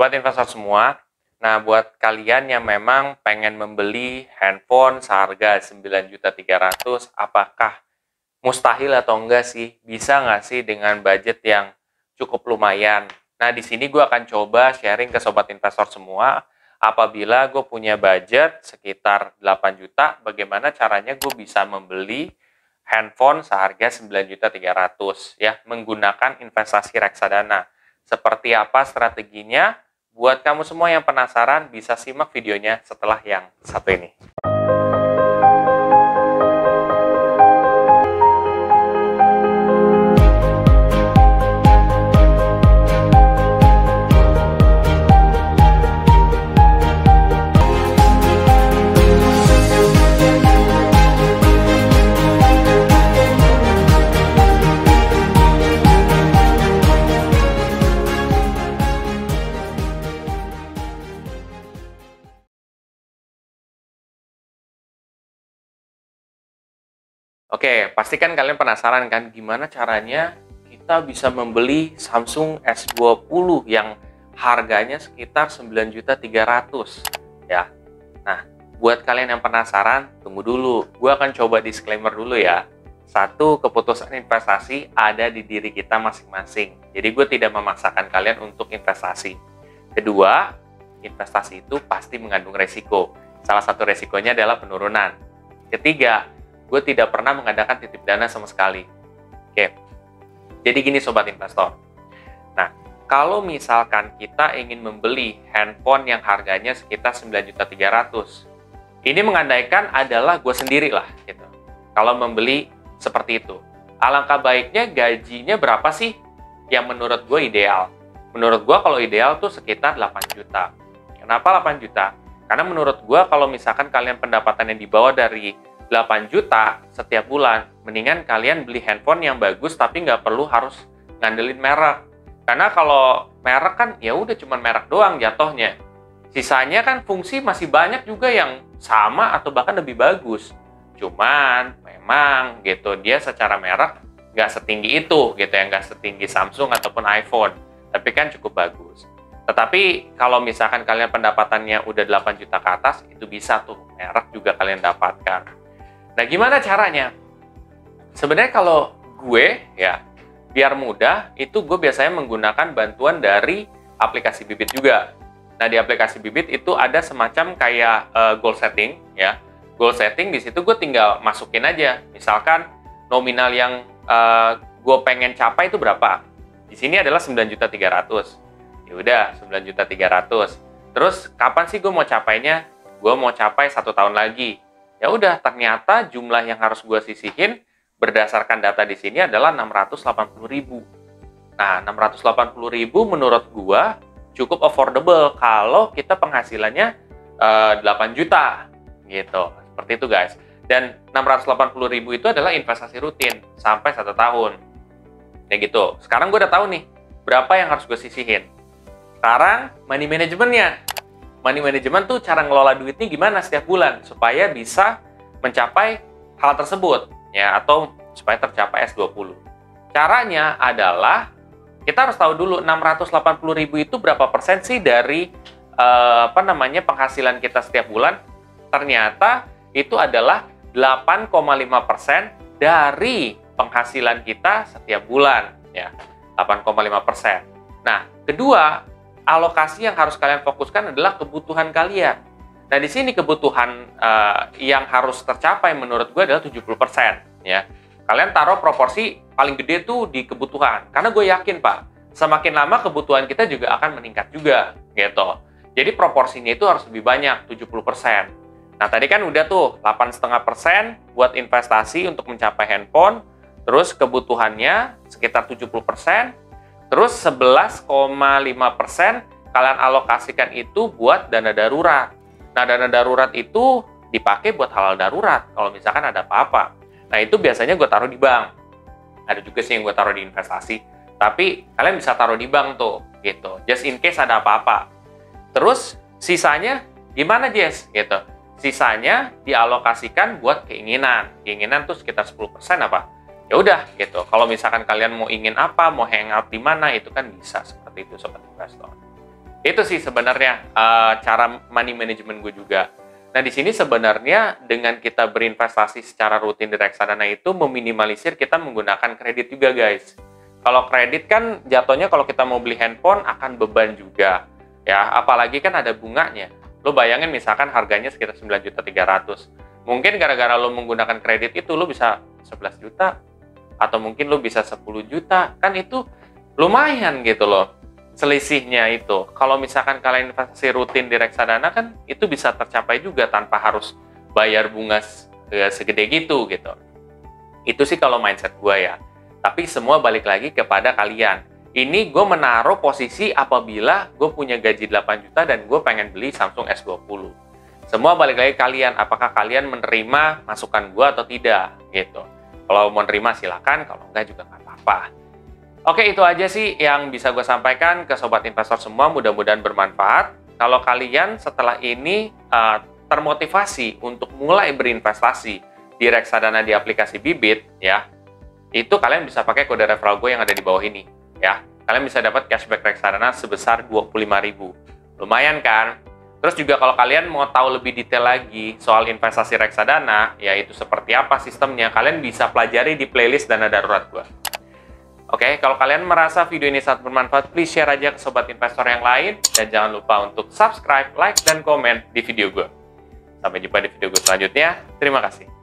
Sobat investor semua, nah buat kalian yang memang pengen membeli handphone seharga 9.300.000, apakah mustahil atau enggak sih? Bisa nggak sih dengan budget yang cukup lumayan? Nah, di sini gue akan coba sharing ke sobat investor semua, apabila gue punya budget sekitar 8 juta, bagaimana caranya gue bisa membeli handphone seharga 9.300.000 ya, menggunakan investasi reksadana. Seperti apa strateginya? Buat kamu semua yang penasaran, bisa simak videonya setelah yang satu ini. Oke, pasti kan kalian penasaran kan gimana caranya kita bisa membeli Samsung S20 yang harganya sekitar 9.300.000 ya. Nah, buat kalian yang penasaran, tunggu dulu. Gue akan coba disclaimer dulu ya. Satu, keputusan investasi ada di diri kita masing-masing. Jadi gue tidak memaksakan kalian untuk investasi. Kedua, investasi itu pasti mengandung resiko. Salah satu resikonya adalah penurunan. Ketiga, gue tidak pernah mengadakan titip dana sama sekali. Oke, jadi gini sobat investor. Nah, kalau misalkan kita ingin membeli handphone yang harganya sekitar 9.300.000, ini mengandaikan adalah gue sendiri lah, gitu. Kalau membeli seperti itu, alangkah baiknya gajinya berapa sih yang menurut gue ideal? Menurut gue kalau ideal tuh sekitar 8 juta. Kenapa 8 juta? Karena menurut gue kalau misalkan kalian pendapatannya di bawah dari 8 juta setiap bulan, mendingan kalian beli handphone yang bagus tapi nggak perlu harus ngandelin merek. Karena kalau merek kan ya udah cuma merek doang jatuhnya. Sisanya kan fungsi masih banyak juga yang sama atau bahkan lebih bagus. Cuman memang gitu dia secara merek nggak setinggi itu gitu ya, nggak setinggi Samsung ataupun iPhone. Tapi kan cukup bagus. Tetapi kalau misalkan kalian pendapatannya udah 8 juta ke atas, itu bisa tuh merek juga kalian dapatkan. Nah, gimana caranya? Sebenarnya kalau gue, ya, biar mudah, itu gue biasanya menggunakan bantuan dari aplikasi Bibit juga. Nah, di aplikasi Bibit itu ada semacam kayak goal setting, ya. Goal setting, di situ gue tinggal masukin aja. Misalkan nominal yang gue pengen capai itu berapa? Di sini adalah 9.300.000. Ya udah, 9.300.000. Terus, kapan sih gue mau capainya? Gue mau capai 1 tahun lagi. Ya udah, ternyata jumlah yang harus gue sisihin berdasarkan data di sini adalah 680.000. Nah, 680.000 menurut gue cukup affordable kalau kita penghasilannya 8 juta gitu. Seperti itu guys. Dan 680.000 itu adalah investasi rutin sampai 1 tahun. Ya gitu. Sekarang gue udah tahu nih berapa yang harus gue sisihin. Sekarang money manajemennya. Money management tuh cara ngelola duitnya gimana setiap bulan supaya bisa mencapai hal tersebut ya, atau supaya tercapai S20. Caranya adalah kita harus tahu dulu 680.000 itu berapa persen sih dari penghasilan kita setiap bulan. Ternyata itu adalah 8,5% dari penghasilan kita setiap bulan ya. 8,5%. Nah, kedua, alokasi yang harus kalian fokuskan adalah kebutuhan kalian. Nah, di sini kebutuhan yang harus tercapai menurut gue adalah 70%. Ya. Kalian taruh proporsi paling gede tuh di kebutuhan. Karena gue yakin, Pak, semakin lama kebutuhan kita juga akan meningkat juga. Gitu. Jadi proporsinya itu harus lebih banyak, 70%. Nah, tadi kan udah tuh 8,5% buat investasi untuk mencapai handphone. Terus kebutuhannya sekitar 70%. Terus 11,5% kalian alokasikan itu buat dana darurat. Nah, dana darurat itu dipakai buat hal darurat kalau misalkan ada apa-apa. Nah, itu biasanya gue taruh di bank. Ada juga sih yang gue taruh di investasi. Tapi kalian bisa taruh di bank tuh, gitu. Just in case ada apa-apa. Terus sisanya gimana, Jess? Gitu. Sisanya dialokasikan buat keinginan. Keinginan tuh sekitar 10% apa? Ya udah gitu. Kalau misalkan kalian mau ingin apa, mau hangout di mana, itu kan bisa seperti itu sobat investor. Itu sih sebenarnya cara money management gue juga. Nah, di sini sebenarnya dengan kita berinvestasi secara rutin di reksadana itu meminimalisir kita menggunakan kredit juga, guys. Kalau kredit kan jatuhnya kalau kita mau beli handphone akan beban juga. Ya, apalagi kan ada bunganya. Lo bayangin misalkan harganya sekitar 9.300.000. Mungkin gara-gara lo menggunakan kredit itu lo bisa 11 juta atau mungkin lo bisa 10 juta. Kan itu lumayan gitu loh. Selisihnya itu. Kalau misalkan kalian investasi rutin di reksadana kan itu bisa tercapai juga tanpa harus bayar bunga segede gitu gitu. Itu sih kalau mindset gue ya. Tapi semua balik lagi kepada kalian. Ini gue menaruh posisi apabila gue punya gaji 8 juta dan gue pengen beli Samsung S20. Semua balik lagi kalian. Apakah kalian menerima masukan gue atau tidak gitu. Kalau mau menerima silakan, kalau enggak juga nggak apa-apa. Oke, itu aja sih yang bisa gue sampaikan ke sobat investor semua. Mudah-mudahan bermanfaat. Kalau kalian setelah ini termotivasi untuk mulai berinvestasi di reksadana di aplikasi Bibit, ya, itu kalian bisa pakai kode referral gue yang ada di bawah ini, ya. Kalian bisa dapat cashback reksadana sebesar 25.000. Lumayan kan? Terus juga kalau kalian mau tahu lebih detail lagi soal investasi reksadana, yaitu seperti apa sistemnya, kalian bisa pelajari di playlist Dana Darurat gue. Oke, kalau kalian merasa video ini sangat bermanfaat, please share aja ke sobat investor yang lain. Dan jangan lupa untuk subscribe, like, dan komen di video gue. Sampai jumpa di video gue selanjutnya. Terima kasih.